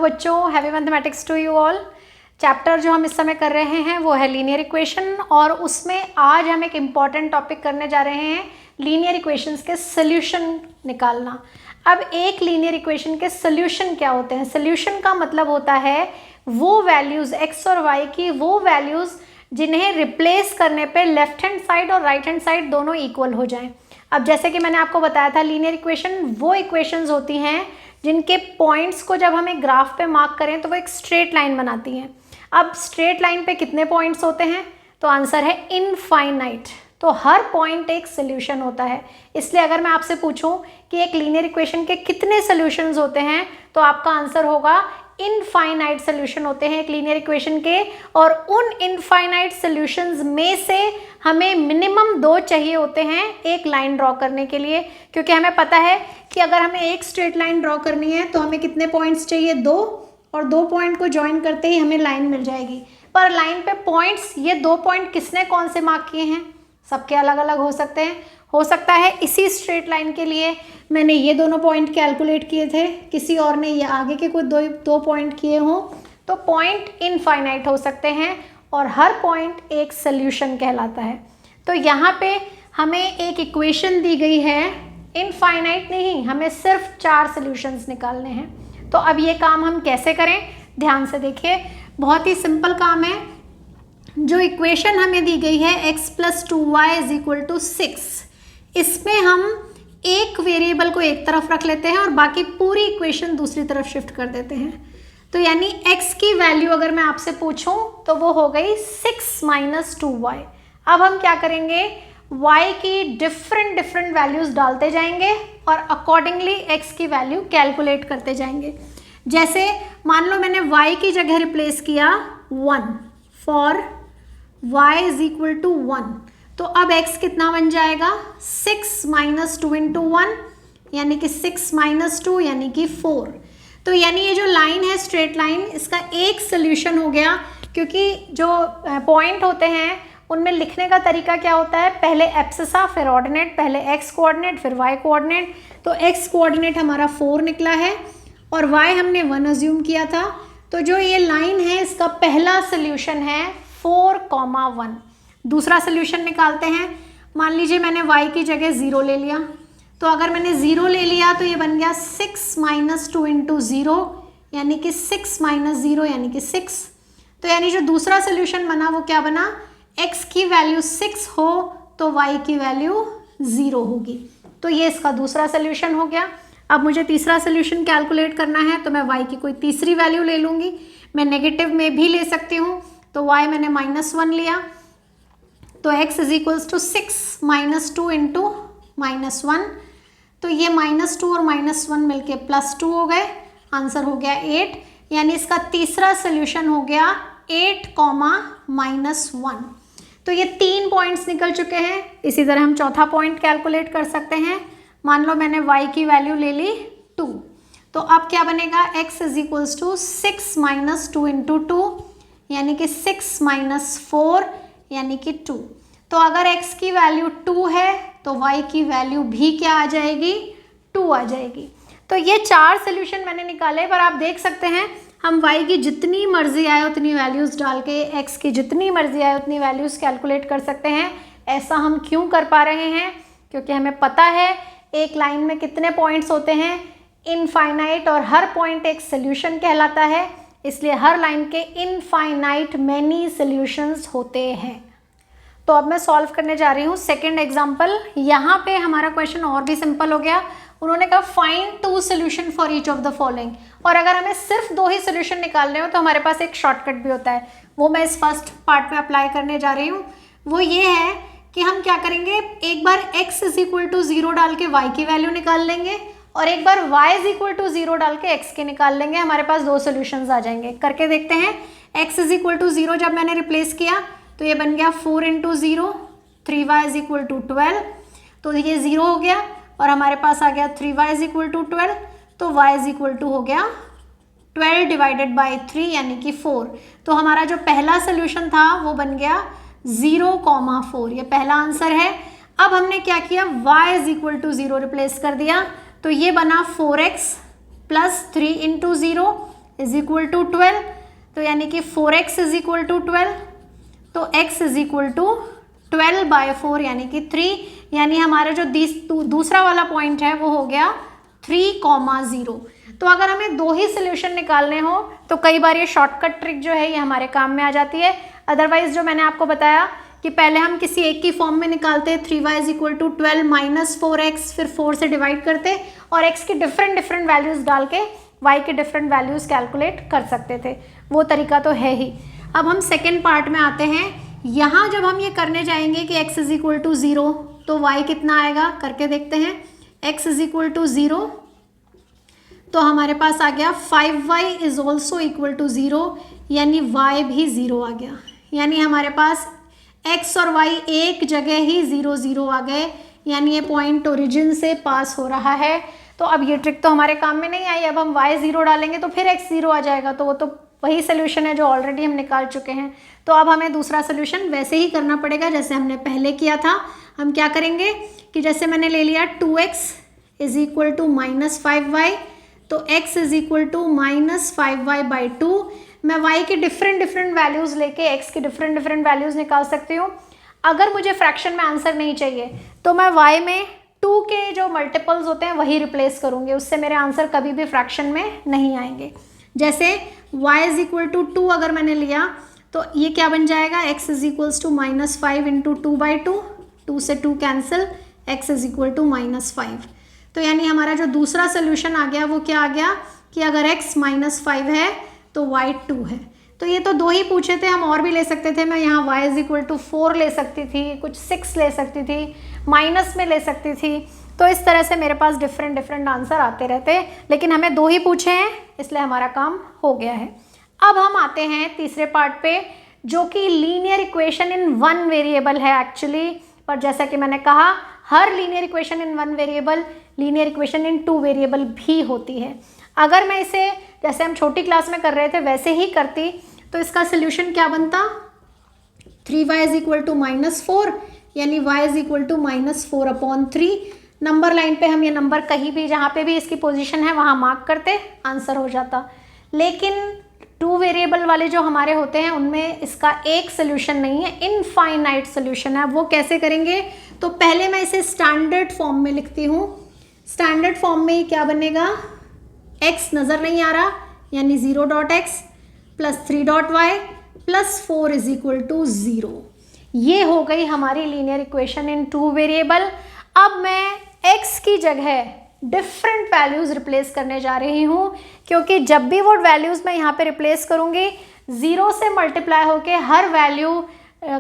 बच्चों, happy mathematics to you all. Chapter जो हम इस समय कर रहे हैं वो है लीनियर इक्वेशन, और उसमें आज हम एक इम्पॉर्टेंट टॉपिक करने जा रहे हैं, लीनियर इक्वेशंस के सोल्यूशन निकालना। अब एक लीनियर इक्वेशन के सोल्यूशन क्या होते हैं? सोल्यूशन का मतलब होता है वो वैल्यूज़ एक्स और वाई की, वो वैल्यूज़ जिन्हें रिप्लेस करने पे लेफ्ट हैंड साइड और राइट हैंड साइड दोनों इक्वल हो जाएं। अब जैसे कि मैंने आपको बताया था, लीनियर इक्वेशन वो इक्वेशंस होती हैं जिनके पॉइंट्स को जब हम एक ग्राफ पे मार्क करें तो वो एक स्ट्रेट लाइन बनाती हैं। अब स्ट्रेट लाइन पे कितने पॉइंट्स होते हैं? तो आंसर है इनफाइनाइट। तो हर पॉइंट एक सोल्यूशन होता है। इसलिए अगर मैं आपसे पूछूं कि एक लीनियर इक्वेशन के कितने सोल्यूशंस होते हैं, तो आपका आंसर होगा इनफाइनाइट सोल्यूशन होते हैं एक लीनियर इक्वेशन के। और उन इनफाइनाइट सोल्यूशंस में से हमें मिनिमम 2 चाहिए होते हैं एक लाइन ड्रॉ करने के लिए, क्योंकि हमें पता है कि अगर हमें एक स्ट्रेट लाइन ड्रॉ करनी है तो हमें कितने पॉइंट्स चाहिए? 2, और 2 पॉइंट को ज्वाइन करते ही हमें लाइन मिल जाएगी। पर लाइन पे पॉइंट्स, ये 2 पॉइंट किसने कौन से मार्क किए हैं? सबके अलग अलग हो सकते हैं। हो सकता है इसी स्ट्रेट लाइन के लिए मैंने ये दोनों पॉइंट कैलकुलेट किए थे, किसी और ने ये आगे के कोई दो पॉइंट किए हों। तो पॉइंट इनफाइनाइट हो सकते हैं और हर पॉइंट एक सोल्यूशन कहलाता है। तो यहाँ पे हमें एक इक्वेशन दी गई है, इनफाइनाइट नहीं, हमें सिर्फ 4 सोल्यूशंस निकालने हैं। तो अब ये काम हम कैसे करें? ध्यान से देखिए, बहुत ही सिंपल काम है। जो इक्वेशन हमें दी गई है x + 2y = 6, इसमें हम एक वेरिएबल को एक तरफ रख लेते हैं और बाकी पूरी इक्वेशन दूसरी तरफ शिफ्ट कर देते हैं। तो यानी x की वैल्यू अगर मैं आपसे पूछूं तो वो हो गई 6 - 2y। अब हम क्या करेंगे? y की डिफरेंट वैल्यूज डालते जाएंगे और अकॉर्डिंगली x की वैल्यू कैलकुलेट करते जाएंगे। जैसे मान लो मैंने y की जगह रिप्लेस किया 1 फॉर y = 1, तो अब x कितना बन जाएगा? 6 - 2 × 1 यानी कि 6 - 2 यानी कि 4। तो यानी ये जो लाइन है स्ट्रेट लाइन, इसका एक सोल्यूशन हो गया, क्योंकि जो पॉइंट होते हैं उनमें लिखने का तरीका क्या होता है? पहले एब्सिसा फिर ऑर्डिनेट, पहले x कोऑर्डिनेट फिर y कोऑर्डिनेट। तो x कोऑर्डिनेट हमारा 4 निकला है और y हमने 1 अज्यूम किया था। तो जो ये लाइन है इसका पहला सोल्यूशन है 4, 1। दूसरा सोल्यूशन निकालते हैं। मान लीजिए मैंने y की जगह 0 ले लिया, तो अगर मैंने 0 ले लिया तो ये बन गया 6 - 2 × 0 यानी कि 6 - 0 यानी कि 6। तो यानी जो दूसरा सोल्यूशन बना वो क्या बना? x की वैल्यू 6 हो तो y की वैल्यू 0 होगी। तो ये इसका दूसरा सोल्यूशन हो गया। अब मुझे तीसरा सोल्यूशन कैलकुलेट करना है, तो मैं y की कोई तीसरी वैल्यू ले लूँगी। मैं नेगेटिव में भी ले सकती हूँ, तो y मैंने -1 लिया, तो x = 6 - 2 × -1। तो ये -2 और -1 मिलके +2 हो गए, आंसर हो गया 8। यानी इसका तीसरा सोल्यूशन हो गया 8, -1। तो ये 3 पॉइंट्स निकल चुके हैं। इसी तरह हम चौथा पॉइंट कैलकुलेट कर सकते हैं। मान लो मैंने y की वैल्यू ले ली 2, तो अब क्या बनेगा? x = 6 - 2 × 2 यानी कि 6 - 4 यानी कि 2। तो अगर x की वैल्यू 2 है तो y की वैल्यू भी क्या आ जाएगी? 2 आ जाएगी। तो ये 4 सोल्यूशन मैंने निकाले, पर आप देख सकते हैं हम y की जितनी मर्जी आए उतनी वैल्यूज़ डाल के x की जितनी मर्जी आए उतनी वैल्यूज़ कैलकुलेट कर सकते हैं। ऐसा हम क्यों कर पा रहे हैं? क्योंकि हमें पता है एक लाइन में कितने पॉइंट्स होते हैं, इनफाइनाइट, और हर पॉइंट एक सोल्यूशन कहलाता है। इसलिए हर लाइन के इनफाइनाइट मैनी सोल्यूशंस होते हैं। तो अब मैं सॉल्व करने जा रही हूँ सेकेंड एग्जाम्पल। यहाँ पे हमारा क्वेश्चन और भी सिंपल हो गया। उन्होंने कहा find 2 solution for each of the following. और अगर हमें सिर्फ 2 ही सोल्यूशन निकालने हो तो हमारे पास एक शॉर्टकट भी होता है, वो मैं इस फर्स्ट पार्ट में अप्लाई करने जा रही हूँ। वो ये है कि हम क्या करेंगे, एक बार x = 0 डाल के y की वैल्यू निकाल लेंगे और एक बार y = 0 डाल के x के निकाल लेंगे। हमारे पास 2 सोल्यूशंस आ जाएंगे। करके देखते हैं। x = 0 जब मैंने रिप्लेस किया तो ये बन गया 4 × 0, 3y = 12, तो ये 0 हो गया और हमारे पास आ गया 3y = 12, तो y = हो गया 12 / 3 यानी कि 4। तो हमारा जो पहला सोल्यूशन था वो बन गया 0, 4। ये पहला आंसर है। अब हमने क्या किया? y = 0 रिप्लेस कर दिया, तो ये बना 4x + 3 × 0 इज इक्वल टू 12, तो यानी कि 4x इज इक्वल टू 12, तो x इज इक्वल टू 12/4 यानी कि 3, यानी हमारा जो दूसरा वाला पॉइंट है वो हो गया 3,0। तो अगर हमें दो ही सोल्यूशन निकालने हो तो कई बार ये शॉर्टकट ट्रिक जो है ये हमारे काम में आ जाती है। अदरवाइज जो मैंने आपको बताया कि पहले हम किसी एक की फॉर्म में निकालते 3y is equal to 12 minus 4x, फिर 4 से डिवाइड करते और x की डिफरेंट वैल्यूज डाल के y के डिफरेंट वैल्यूज कैलकुलेट कर सकते थे, वो तरीका तो है ही। अब हम सेकेंड पार्ट में आते हैं। यहाँ जब हम ये करने जाएंगे कि x इज इक्वल टू 0 तो y कितना आएगा करके देखते हैं। x इज इक्वल टू 0 तो हमारे पास आ गया 5y is also equal to 0, यानी y भी 0 आ गया, यानी हमारे पास x और y एक जगह ही 0 0 आ गए, यानी ये पॉइंट ओरिजिन से पास हो रहा है। तो अब ये ट्रिक तो हमारे काम में नहीं आई। अब हम y 0 डालेंगे तो फिर x 0 आ जाएगा, तो वो तो वही सोल्यूशन है जो ऑलरेडी हम निकाल चुके हैं। तो अब हमें दूसरा सोल्यूशन वैसे ही करना पड़ेगा जैसे हमने पहले किया था। हम क्या करेंगे कि जैसे मैंने ले लिया 2x is equal to minus 5y, तो x is equal to minus 5y/2। मैं y की डिफरेंट वैल्यूज़ लेके x की डिफरेंट वैल्यूज़ निकाल सकती हूँ। अगर मुझे फ्रैक्शन में आंसर नहीं चाहिए तो मैं y में 2 के जो मल्टीपल्स होते हैं वही रिप्लेस करूँगी, उससे मेरे आंसर कभी भी फ्रैक्शन में नहीं आएंगे। जैसे y इज इक्वल टू 2 अगर मैंने लिया तो ये क्या बन जाएगा, x is equals to minus 5 into 2/2, 2 से 2 cancel, x is equal to minus 5। तो यानी हमारा जो दूसरा सोल्यूशन आ गया वो क्या आ गया कि अगर x माइनस 5 है तो y 2 है। तो ये तो दो ही पूछे थे, हम और भी ले सकते थे। मैं यहाँ y इज इक्वल टू 4 ले सकती थी, कुछ 6 ले सकती थी, माइनस में ले सकती थी। तो इस तरह से मेरे पास डिफरेंट आंसर आते रहते, लेकिन हमें दो ही पूछे हैं इसलिए हमारा काम हो गया है। अब हम आते हैं तीसरे पार्ट पे जो कि linear equation in one variable है एक्चुअली। पर जैसा कि मैंने कहा हर linear equation in one variable linear equation in two variable भी होती है। अगर मैं इसे जैसे हम छोटी क्लास में कर रहे थे वैसे ही करती तो इसका सोल्यूशन क्या बनता, 3y is equal to minus 4, यानी y is equal to minus 4/3। Number line पे हम ये नंबर कहीं भी जहाँ पे भी इसकी पोजीशन है वहाँ मार्क करते, आंसर हो जाता। लेकिन टू वेरिएबल वाले जो हमारे होते हैं उनमें इसका एक सोल्यूशन नहीं है, इनफाइनाइट सोल्यूशन है। वो कैसे करेंगे, तो पहले मैं इसे स्टैंडर्ड फॉर्म में लिखती हूँ। स्टैंडर्ड फॉर्म में क्या बनेगा, x नज़र नहीं आ रहा यानी 0.x plus 3.y plus 4 is equal to 0। ये हो गई हमारी linear equation in two variable. अब मैं x की जगह डिफरेंट वैल्यूज़ रिप्लेस करने जा रही हूँ, क्योंकि जब भी वो वैल्यूज़ मैं यहाँ पे रिप्लेस करूँगी 0 से मल्टीप्लाई होके हर वैल्यू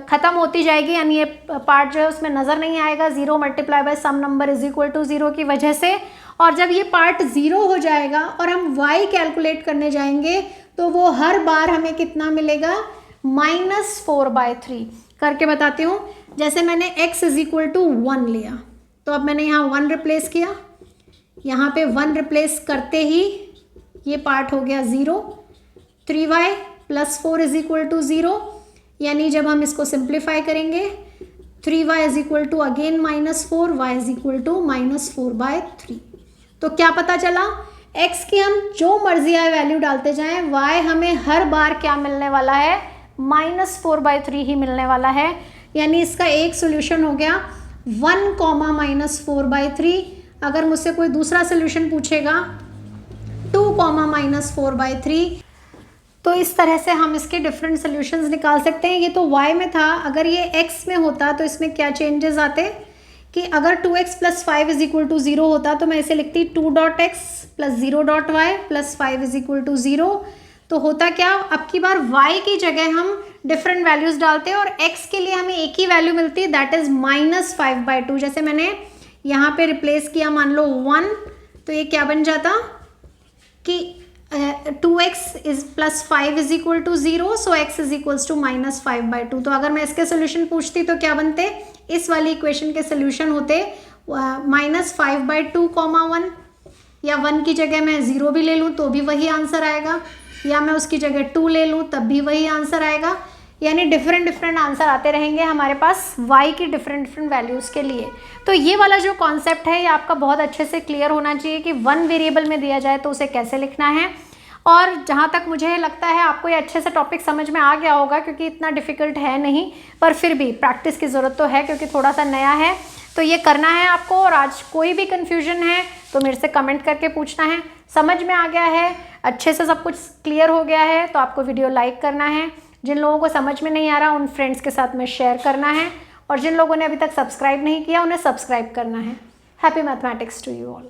ख़त्म होती जाएगी, यानी ये पार्ट जो है उसमें नज़र नहीं आएगा 0 multiply by some number is equal to 0 की वजह से। और जब ये पार्ट 0 हो जाएगा और हम y कैलकुलेट करने जाएंगे तो वो हर बार हमें कितना मिलेगा, -4/3। करके बताती हूँ। जैसे मैंने x इज इक्वल टू 1 लिया तो अब मैंने यहाँ 1 रिप्लेस किया, यहाँ पे 1 रिप्लेस करते ही ये पार्ट हो गया 0। 3y plus 4 is equal to 0, यानी जब हम इसको सिंप्लीफाई करेंगे 3y is equal to again -4, y is equal to -4/3। तो क्या पता चला, x की हम जो मर्जी आए वैल्यू डालते जाएं, y हमें हर बार क्या मिलने वाला है, -4/3 ही मिलने वाला है। यानी इसका एक सोल्यूशन हो गया 1, -4/3। अगर मुझसे कोई दूसरा सोल्यूशन पूछेगा 2, -4/3। तो इस तरह से हम इसके डिफरेंट सोल्यूशंस निकाल सकते हैं। ये तो y में था, अगर ये x में होता तो इसमें क्या चेंजेस आते कि अगर 2x plus 5 is equal to 0 होता तो मैं इसे लिखती 2.x plus 0.y plus 5 is equal to 0। तो होता क्या, अब की बार y की जगह हम डिफरेंट वैल्यूज़ डालते हैं और x के लिए हमें एक ही वैल्यू मिलती है, दैट इज़ -5/2। जैसे मैंने यहाँ पे रिप्लेस किया मान लो 1, तो ये क्या बन जाता कि 2x is plus 5 is equal to 0, so x is equals to -5/2। तो अगर मैं इसके सोल्यूशन पूछती तो क्या बनते, इस वाली इक्वेशन के सोल्यूशन होते -5/2, 1, या 1 की जगह मैं 0 भी ले लूँ तो भी वही आंसर आएगा, या मैं उसकी जगह 2 ले लूँ तब भी वही आंसर आएगा। यानी डिफरेंट आंसर आते रहेंगे हमारे पास y की डिफरेंट वैल्यूज़ के लिए। तो ये वाला जो कॉन्सेप्ट है ये आपका बहुत अच्छे से क्लियर होना चाहिए कि वन वेरिएबल में दिया जाए तो उसे कैसे लिखना है। और जहाँ तक मुझे लगता है आपको ये अच्छे से टॉपिक समझ में आ गया होगा, क्योंकि इतना डिफ़िकल्ट है नहीं, पर फिर भी प्रैक्टिस की ज़रूरत तो है क्योंकि थोड़ा सा नया है, तो ये करना है आपको। और आज कोई भी कन्फ्यूजन है तो मेरे से कमेंट करके पूछना है। समझ में आ गया है, अच्छे से सब कुछ क्लियर हो गया है, तो आपको वीडियो लाइक करना है। जिन लोगों को समझ में नहीं आ रहा उन फ्रेंड्स के साथ में शेयर करना है, और जिन लोगों ने अभी तक सब्सक्राइब नहीं किया उन्हें सब्सक्राइब करना है। Happy mathematics to you all.